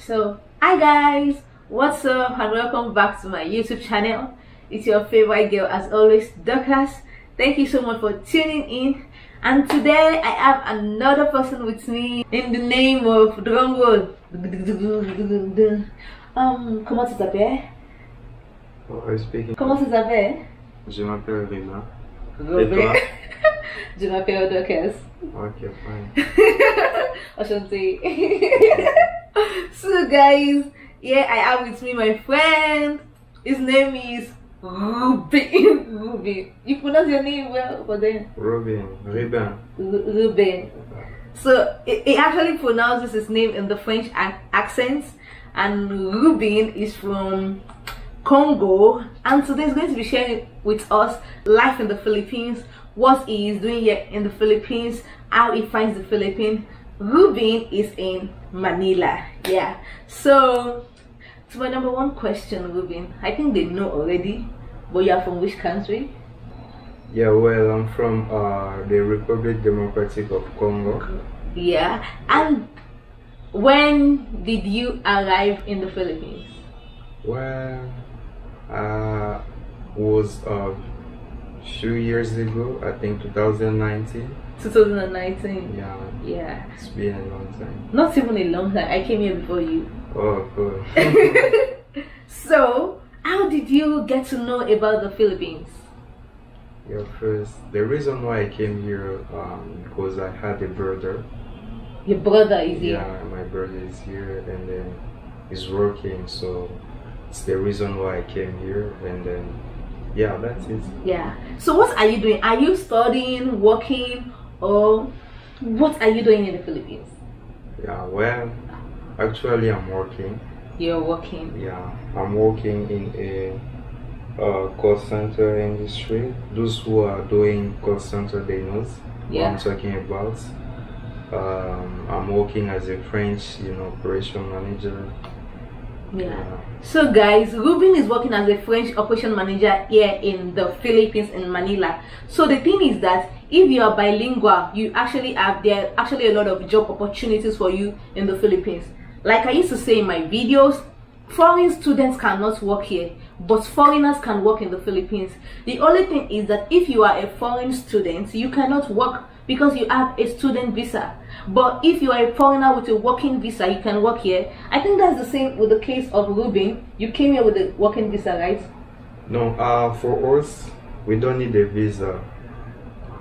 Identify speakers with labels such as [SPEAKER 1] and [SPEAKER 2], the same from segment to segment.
[SPEAKER 1] So hi guys, what's up and welcome back to my YouTube channel. It's your favorite girl as always, Dorcas. Thank you so much for tuning in, and today I have another person with me in the name of drumroll. Comment tu t'appelles?
[SPEAKER 2] Oh, I speak.
[SPEAKER 1] Comment tu t'appelles?
[SPEAKER 2] Je m'appelle Rina.
[SPEAKER 1] Robert. Je m'appelle Dorcas.
[SPEAKER 2] Okay, fine.
[SPEAKER 1] Ashanti. So guys, yeah, I have with me my friend. His name is Ruben. Ruben. You pronounce your name well for them?
[SPEAKER 2] Ruben.
[SPEAKER 1] Ruben. So he actually pronounces his name in the French accent, and Ruben is from Congo, and today he's going to be sharing with us life in the Philippines, what he is doing here in the Philippines, how he finds the Philippines. Ruben is in Manila. Yeah. So to my number one question, Ruben, I think they know already, but you are from which country?
[SPEAKER 2] Yeah, well, I'm from the Republic Democratic of Congo.
[SPEAKER 1] Yeah. And when did you arrive in the Philippines?
[SPEAKER 2] Well, was a few years ago, I think 2019.
[SPEAKER 1] 2019.
[SPEAKER 2] Yeah.
[SPEAKER 1] Yeah.
[SPEAKER 2] It's been a long time.
[SPEAKER 1] Not even a long time. I came here before you.
[SPEAKER 2] Oh, cool.
[SPEAKER 1] So, how did you get to know about the Philippines?
[SPEAKER 2] Yeah, first, the reason why I came here, because I had a brother.
[SPEAKER 1] Your brother is here?
[SPEAKER 2] Yeah, my brother is here, and then he's working, so it's the reason why I came here, and then yeah, that's it.
[SPEAKER 1] Yeah. So what are you doing? Are you studying, working, or what are you doing in the Philippines?
[SPEAKER 2] Yeah, well, actually I'm working.
[SPEAKER 1] You're working?
[SPEAKER 2] Yeah, I'm working in a call center industry. Those who are doing call center, they know what I'm talking about. I'm working as a French, operation manager.
[SPEAKER 1] Yeah. So guys, Ruben is working as a French operation manager here in the Philippines, in Manila. So the thing is that if you are bilingual, there are actually a lot of job opportunities for you in the Philippines. Like I used to say in my videos, foreign students cannot work here, but foreigners can work in the Philippines. The only thing is that if you are a foreign student, you cannot work because you have a student visa. But if you are a foreigner with a working visa, you can work here. I think that's the same with the case of Ruben. You came here with a working visa, right?
[SPEAKER 2] No, for us, we don't need a visa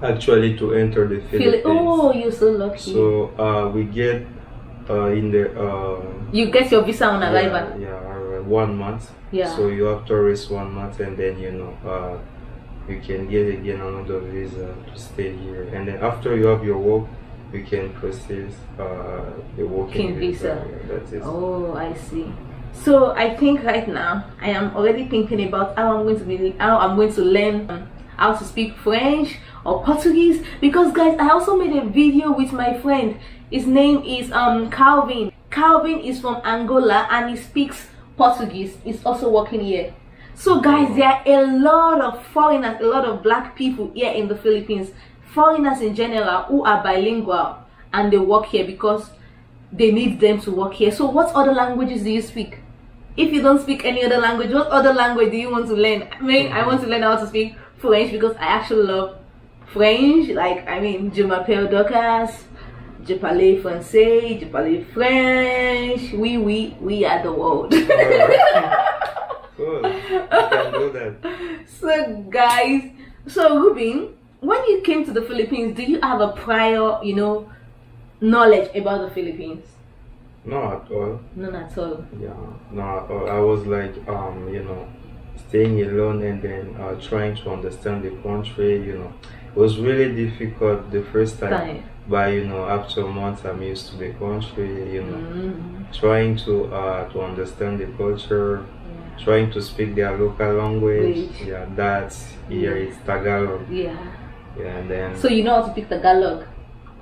[SPEAKER 2] actually to enter the Philippines.
[SPEAKER 1] Oh, you're so lucky.
[SPEAKER 2] So we get in the
[SPEAKER 1] you get your visa on arrival.
[SPEAKER 2] Yeah, 1 month.
[SPEAKER 1] Yeah.
[SPEAKER 2] So you have to rest 1 month, and then you can get again another visa to stay here, and then after you have your work, you can process the working visa. Yeah, that's it.
[SPEAKER 1] Oh, I see. So I think right now I am already thinking about how I'm going to learn how to speak French or Portuguese, because guys, I also made a video with my friend. His name is Calvin. Calvin is from Angola and he speaks Portuguese. He's also working here. So guys, there are a lot of foreigners, a lot of black people here in the Philippines, foreigners in general, who are bilingual and they work here because they need them to work here. So what other languages do you speak? If you don't speak any other language, what other language do you want to learn? I mean, I want to learn how to speak French because I actually love French. Like, I mean, je m'appelle Dorcas, je parle français, je parle French. We are the world.
[SPEAKER 2] Cool. You can do that.
[SPEAKER 1] So guys, so Ruben, when you came to the Philippines, do you have a prior, knowledge about the Philippines?
[SPEAKER 2] Not at all.
[SPEAKER 1] None at all.
[SPEAKER 2] Yeah, not at all. I was like, staying alone, and then trying to understand the country. It was really difficult the first time. But after months, I'm used to the country. Trying to understand the culture. Trying to speak their local language. Yeah, that's here it's Tagalog.
[SPEAKER 1] Yeah.
[SPEAKER 2] Yeah, and then.
[SPEAKER 1] So you know how to speak Tagalog?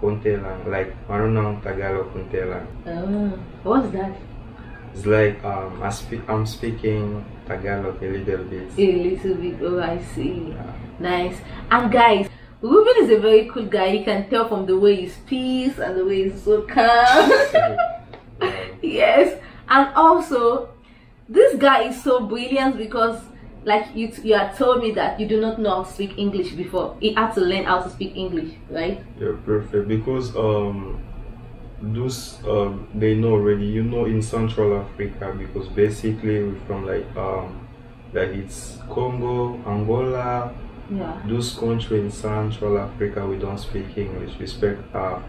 [SPEAKER 2] Kuntelang, like Marunong Tagalog Kuntelang.
[SPEAKER 1] Oh, what's that?
[SPEAKER 2] It's like I'm speaking Tagalog a little bit.
[SPEAKER 1] A little bit. Oh, I see. Yeah. Nice. And guys, Ruben is a very cool guy. You can tell from the way he speaks and the way he's so calm. Yes. And also, this guy is so brilliant because, like you had told me that you do not know how to speak English before. You had to learn how to speak English, right?
[SPEAKER 2] Yeah, perfect. Because those they know already. You know, in Central Africa, because basically we're from like it's Congo, Angola.
[SPEAKER 1] Yeah.
[SPEAKER 2] Those countries in Central Africa, we don't speak English. We speak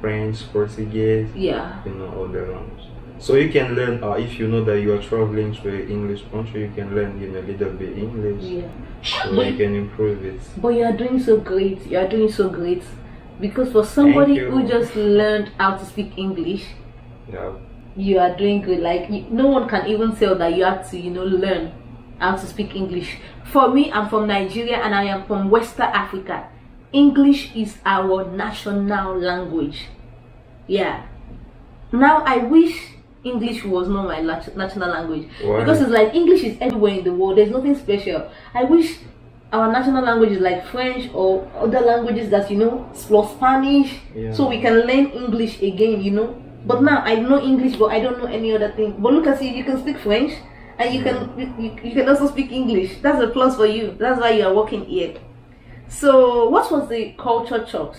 [SPEAKER 2] French, Portuguese.
[SPEAKER 1] Yeah.
[SPEAKER 2] You know, other language. So you can learn if you know that you are traveling to an English country, you can learn a little bit English.
[SPEAKER 1] Yeah.
[SPEAKER 2] So you can improve it.
[SPEAKER 1] But you are doing so great. You are doing so great. Because for somebody who just learned how to speak English,
[SPEAKER 2] yeah,
[SPEAKER 1] you are doing good. Like no one can even tell that you have to, learn how to speak English. For me, I'm from Nigeria and I am from West Africa. English is our national language. Yeah. Now I wish English was not my national language.
[SPEAKER 2] Why?
[SPEAKER 1] Because it's like English is everywhere in the world. There's nothing special. I wish our national language is like French or other languages that plus Spanish,
[SPEAKER 2] yeah,
[SPEAKER 1] so we can learn English again, But now I know English, but I don't know any other thing. But look at you can speak French and you can also speak English. That's a plus for you. That's why you are working here. So what was the culture shocks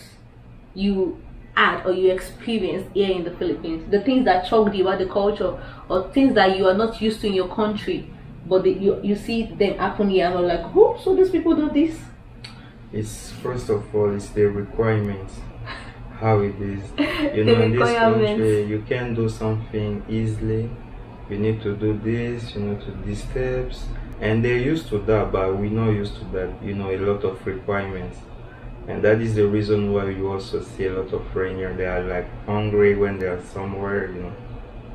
[SPEAKER 1] you had or you experienced here in the Philippines? The things that shocked you about the culture, or things that you are not used to in your country, but you see them happen here and you're like, oh, so these people do this?
[SPEAKER 2] It's first of all, it's the requirements, how it is. In this country, you can't do something easily. You need to do this, to do these steps. And they're used to that, but we're not used to that, a lot of requirements. And that is the reason why you also see a lot of foreigners, they are like hungry when they are somewhere,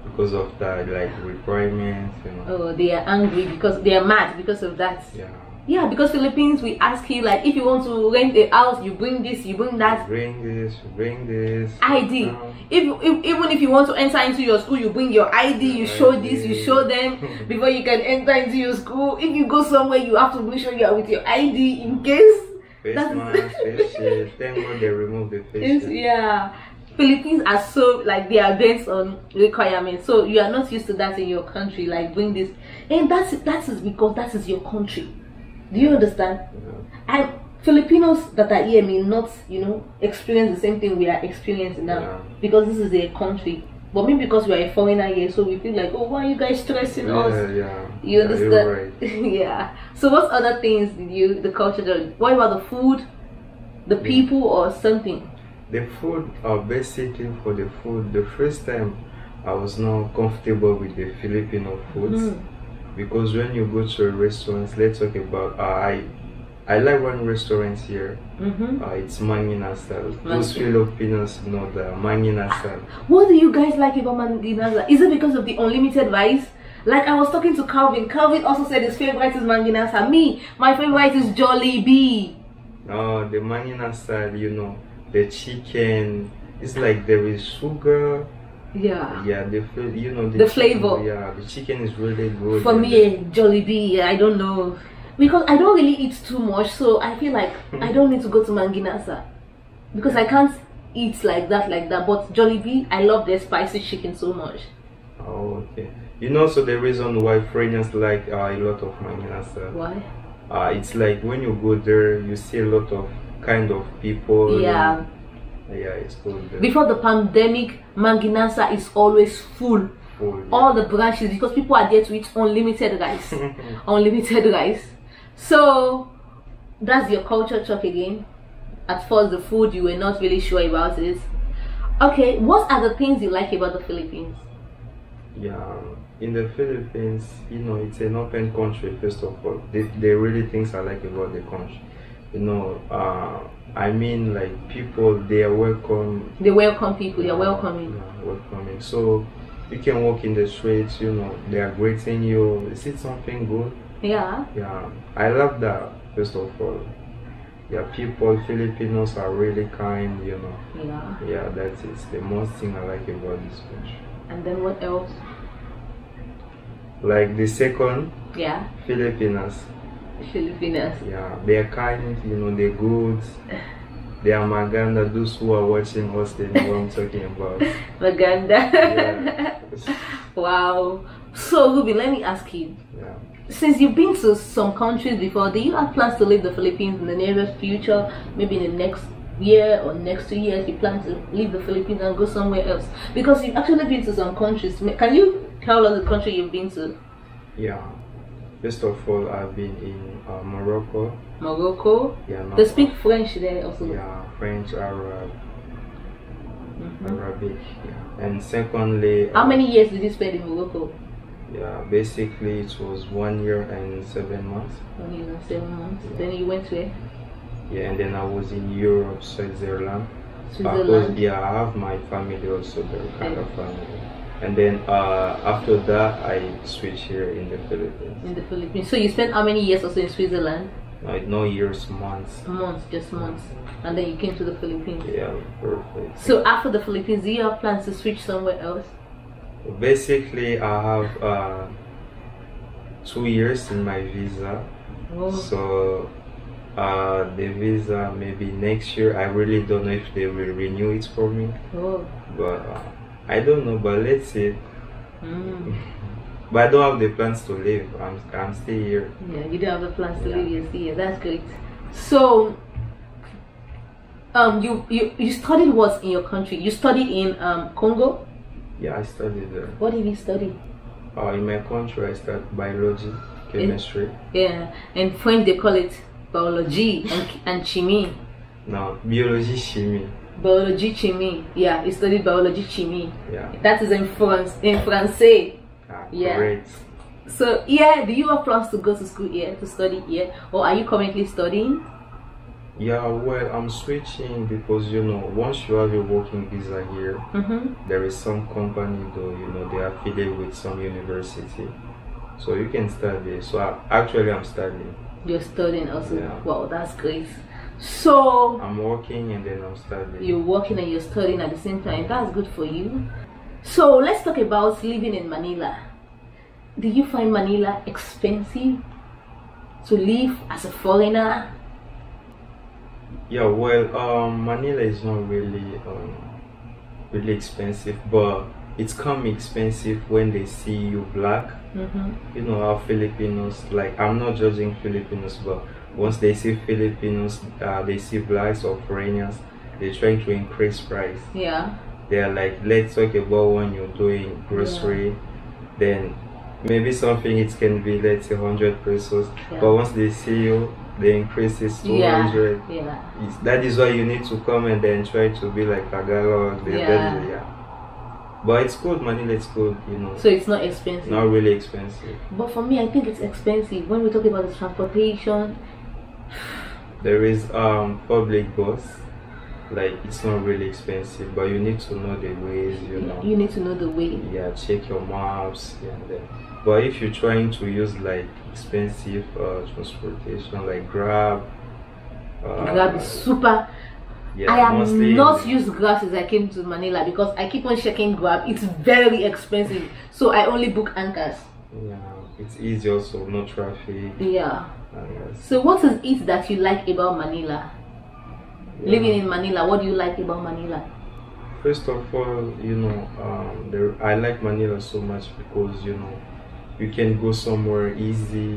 [SPEAKER 2] because of that, like requirements,
[SPEAKER 1] Oh, they are angry because they are mad because of that.
[SPEAKER 2] Yeah.
[SPEAKER 1] Yeah, because Philippines, we ask you, like, if you want to rent a house, you bring this, you bring that.
[SPEAKER 2] You bring this, you bring this.
[SPEAKER 1] ID. Even if you want to enter into your school, you bring your ID, you show this, you show them before you can enter into your school. If you go somewhere, you have to make sure you are with your ID in case.
[SPEAKER 2] Face mask, face shield. Thank God they removed the face shield.
[SPEAKER 1] Yeah. Philippines are so, like, they are based on requirements, so you are not used to that in your country, like bring this, and that is because that is your country. Do you understand?
[SPEAKER 2] Yeah.
[SPEAKER 1] And Filipinos that are here may not experience the same thing we are experiencing now,
[SPEAKER 2] yeah,
[SPEAKER 1] because this is their country. But maybe because we are a foreigner here, so we feel like, oh, why are you guys stressing us?
[SPEAKER 2] Yeah,
[SPEAKER 1] you understand?
[SPEAKER 2] You're right.
[SPEAKER 1] Yeah. So what other things did the culture do? What about the food, the people, or something?
[SPEAKER 2] The food, basically for the food, the first time I was not comfortable with the Filipino foods, because when you go to a restaurant, let's talk about, I like one restaurant here, it's Manginasal. Those Filipinos know the Manginasal.
[SPEAKER 1] What do you guys like about Manginasal? Is it because of the unlimited rice? Like I was talking to Calvin. Calvin also said his favorite is Manginasal. Me, my favorite is Jollibee.
[SPEAKER 2] No, the Manginasal, the chicken, it's like there is sugar.
[SPEAKER 1] Yeah.
[SPEAKER 2] Yeah, the
[SPEAKER 1] flavor.
[SPEAKER 2] Yeah, the chicken is really good.
[SPEAKER 1] For me, Jollibee, I don't know, because I don't really eat too much, so I feel like I don't need to go to Manginasa because I can't eat like that. But Jollibee, I love their spicy chicken so much.
[SPEAKER 2] Oh, okay. So the reason why foreigners like a lot of Manginasa.
[SPEAKER 1] Why?
[SPEAKER 2] It's like when you go there, you see a lot of kind of people.
[SPEAKER 1] Yeah.
[SPEAKER 2] Yeah, it's good.
[SPEAKER 1] Before the pandemic, Manginasa is always full.
[SPEAKER 2] Yeah.
[SPEAKER 1] All the branches, because people are there to eat unlimited rice. Unlimited rice. So that's your culture shock again. At first, the food, you were not really sure about it. Okay, what are the things you like about the Philippines?
[SPEAKER 2] Yeah, in the Philippines, it's an open country. First of all, the really things I like about the country. I mean, like, people, they are welcome.
[SPEAKER 1] They welcome people. They are welcoming.
[SPEAKER 2] Yeah, welcoming. So you can walk in the streets. They are greeting you. Is it something good?
[SPEAKER 1] Yeah.
[SPEAKER 2] Yeah, I love that. First of all, yeah, people, Filipinos are really kind.
[SPEAKER 1] Yeah.
[SPEAKER 2] Yeah, that's it. The most thing I like about this country.
[SPEAKER 1] And then what else?
[SPEAKER 2] Like the second.
[SPEAKER 1] Yeah.
[SPEAKER 2] Filipinos.
[SPEAKER 1] Filipinos.
[SPEAKER 2] Yeah, they are kind, they're good. They are maganda. Those who are watching us, they know what I'm talking about.
[SPEAKER 1] Maganda.
[SPEAKER 2] Yeah.
[SPEAKER 1] Wow. So Ruby, let me ask you.
[SPEAKER 2] Yeah.
[SPEAKER 1] Since you've been to some countries before, do you have plans to leave the Philippines in the nearest future? Maybe in the next year or next 2 years, you plan to leave the Philippines and go somewhere else? Because you've actually been to some countries. Can you tell us the country you've been to?
[SPEAKER 2] Yeah. First of all, I've been in Morocco.
[SPEAKER 1] Morocco?
[SPEAKER 2] Yeah.
[SPEAKER 1] They speak French there also.
[SPEAKER 2] Yeah, French, Arab, Arabic. Yeah. And secondly,
[SPEAKER 1] how many years did you spend in Morocco?
[SPEAKER 2] Yeah, basically it was 1 year and 7 months.
[SPEAKER 1] 1 year and 7 months. Yeah. Then you went where?
[SPEAKER 2] Yeah, and then I was in Europe, Switzerland.
[SPEAKER 1] Switzerland.
[SPEAKER 2] Yeah, I have my family also there, kind of family. And then after that, I switched here in the Philippines.
[SPEAKER 1] In the Philippines. So you spent how many years also in Switzerland?
[SPEAKER 2] No years, months.
[SPEAKER 1] Months, just months. And then you came to the Philippines.
[SPEAKER 2] Yeah, perfect.
[SPEAKER 1] So after the Philippines, do you have plans to switch somewhere else?
[SPEAKER 2] Basically, I have 2 years in my visa.
[SPEAKER 1] Oh.
[SPEAKER 2] So the visa maybe next year. I really don't know if they will renew it for me.
[SPEAKER 1] Oh.
[SPEAKER 2] But I don't know. But let's see. But I don't have the plans to leave. I'm still here.
[SPEAKER 1] Yeah, you don't have the plans to leave. You're still here. That's great. So you studied what in your country? You studied in Congo?
[SPEAKER 2] Yeah, I studied there.
[SPEAKER 1] What did you study?
[SPEAKER 2] In my country, I studied biology, chemistry.
[SPEAKER 1] Yeah, in French they call it biology and chimie.
[SPEAKER 2] No, biology, chimie.
[SPEAKER 1] Biology, chimie. Yeah, you studied biology, chimie.
[SPEAKER 2] Yeah.
[SPEAKER 1] That is in Francais. Yeah.
[SPEAKER 2] Great.
[SPEAKER 1] So yeah, do you have plans to go to school here, to study here, or are you currently studying?
[SPEAKER 2] Yeah, well, I'm switching because once you have a working visa here, there is some company though, they are affiliated with some university, so you can study. So I'm studying.
[SPEAKER 1] You're studying also.
[SPEAKER 2] Yeah.
[SPEAKER 1] Wow, that's great. So
[SPEAKER 2] I'm working and then I'm studying.
[SPEAKER 1] You're working and you're studying at the same time. That's good for you. So let's talk about living in Manila. Do you find Manila expensive to live as a foreigner?
[SPEAKER 2] Yeah, well, Manila is not really expensive, but it's come expensive when they see you black. You know how Filipinos, like, I'm not judging Filipinos, but once they see Filipinos, they see blacks or foreigners, they're trying to increase price.
[SPEAKER 1] Yeah.
[SPEAKER 2] They're like, let's talk about when you're doing grocery, then maybe something it can be, let's say 100 pesos, but once they see you, they increase it to 200.
[SPEAKER 1] Yeah.
[SPEAKER 2] That is why you need to come and then try to be like Tagalog. But it's good, Manila, it's good,
[SPEAKER 1] So it's not expensive?
[SPEAKER 2] Not really expensive.
[SPEAKER 1] But for me, I think it's expensive. When we talk about the transportation,
[SPEAKER 2] there is public bus. Like, it's not really expensive, but you need to know the ways,
[SPEAKER 1] You need to know the way.
[SPEAKER 2] Yeah, check your maps. But if you're trying to use like expensive transportation, like Grab.
[SPEAKER 1] Grab is super.
[SPEAKER 2] Yeah,
[SPEAKER 1] I am not used Grab since I came to Manila because I keep on checking Grab. It's very expensive, so I only book anchors.
[SPEAKER 2] Yeah, it's easy also, no traffic.
[SPEAKER 1] Yeah. So what is it that you like about Manila? Living in Manila, what do you like about Manila?
[SPEAKER 2] First of all, I like Manila so much because you can go somewhere easy,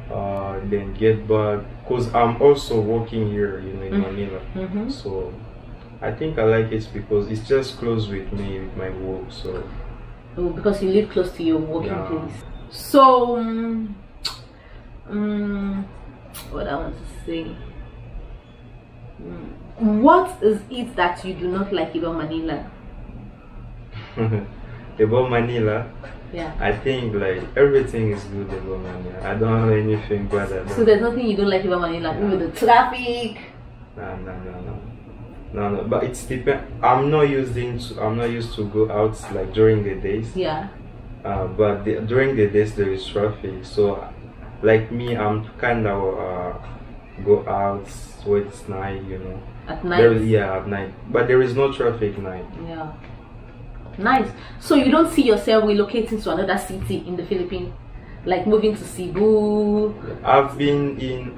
[SPEAKER 2] then get back. Because I'm also working here, in Manila. So I think I like it because it's just close with me, with my work. So
[SPEAKER 1] because you live close to your working place. So what I want to say. What is it that you do not like about Manila?
[SPEAKER 2] About Manila?
[SPEAKER 1] Yeah.
[SPEAKER 2] I think like everything is good about Manila. I don't have anything bad about.
[SPEAKER 1] So there's nothing you don't like about Manila? Maybe the traffic?
[SPEAKER 2] No. But it's depend. I'm not used to go out like during the days.
[SPEAKER 1] Yeah.
[SPEAKER 2] But during the days there is traffic. So, like me, I'm kind of go out when it's night.
[SPEAKER 1] At night.
[SPEAKER 2] At night. But there is no traffic night.
[SPEAKER 1] Yeah. Nice. So you don't see yourself relocating to another city in the Philippines, like moving to Cebu?
[SPEAKER 2] I've been in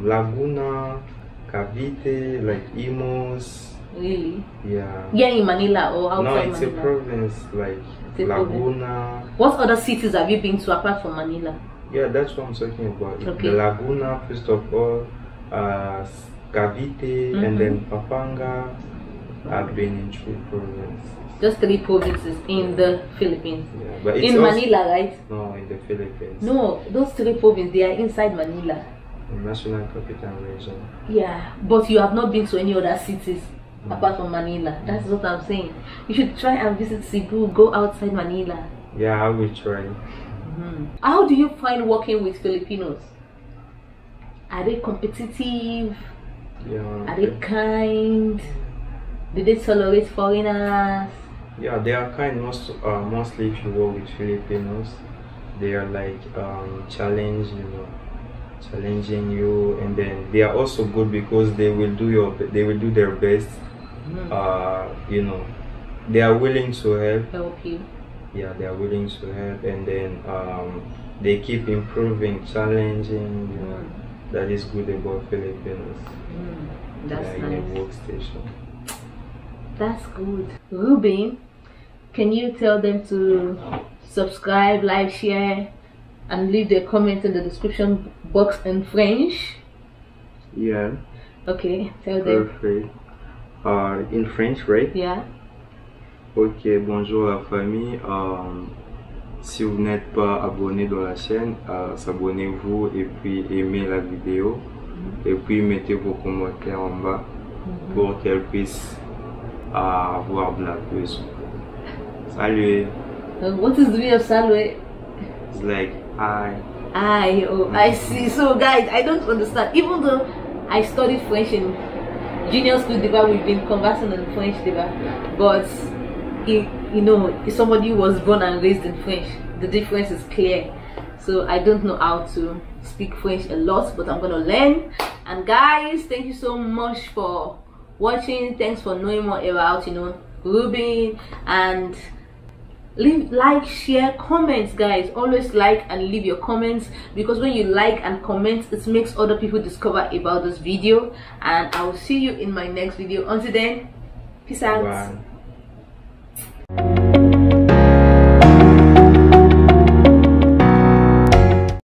[SPEAKER 2] Laguna, Cavite, like Imus,
[SPEAKER 1] Really?
[SPEAKER 2] Yeah.
[SPEAKER 1] Yeah, in Manila or outside
[SPEAKER 2] No, it's
[SPEAKER 1] Manila?
[SPEAKER 2] a province like
[SPEAKER 1] It's a
[SPEAKER 2] Laguna.
[SPEAKER 1] What other cities have you been to apart from Manila?
[SPEAKER 2] Yeah, that's what I'm talking about.
[SPEAKER 1] Okay.
[SPEAKER 2] The Laguna, first of all, Cavite, and then Pampanga. I've been in 3 provinces.
[SPEAKER 1] Just 3 provinces in the Philippines.
[SPEAKER 2] Yeah, but it's
[SPEAKER 1] in
[SPEAKER 2] also,
[SPEAKER 1] Manila, right?
[SPEAKER 2] no, in the Philippines.
[SPEAKER 1] No, those 3 provinces, they are inside Manila.
[SPEAKER 2] The National Capital Region.
[SPEAKER 1] Yeah, but you have not been to any other cities apart from Manila. That's what I'm saying. You should try and visit Cebu, go outside Manila.
[SPEAKER 2] Yeah, I will try.
[SPEAKER 1] How do you find working with Filipinos? Are they competitive?
[SPEAKER 2] Yeah.
[SPEAKER 1] Are they kind? Do they tolerate foreigners?
[SPEAKER 2] Yeah, they are kind. Mostly if you work with Filipinos, they are like challenging you, and then they are also good because they will do their best. They are willing to
[SPEAKER 1] help you.
[SPEAKER 2] Yeah, they are willing to help, and then they keep improving, challenging. That is good about Filipinos.
[SPEAKER 1] That's
[SPEAKER 2] in
[SPEAKER 1] nice.
[SPEAKER 2] a workstation.
[SPEAKER 1] That's good. Ruben, can you tell them to subscribe, like, share, and leave their comment in the description box in French?
[SPEAKER 2] Yeah.
[SPEAKER 1] Okay, tell them.
[SPEAKER 2] Perfect. In French, right?
[SPEAKER 1] Yeah.
[SPEAKER 2] Ok, bonjour la famille. Si vous n'êtes pas abonné dans la chaîne, s'abonnez-vous et puis aimez la vidéo. Et puis mettez vos commentaires en bas pour qu'elle puisse avoir de la plus. Salut.
[SPEAKER 1] What is the meaning of salut?
[SPEAKER 2] It's like hi.
[SPEAKER 1] I see. So guys, I don't understand. Even though I studied French in junior school, we've been conversing in French, but if somebody was born and raised in French, the difference is clear. So I don't know how to speak French a lot, but I'm gonna learn. And guys, thank you so much for watching. Thanks for knowing more about Ruben, and leave, like, share, comments. Guys, always like and leave your comments, because when you like and comment, it makes other people discover about this video. And I will see you in my next video. Until then, peace out.
[SPEAKER 2] Bye.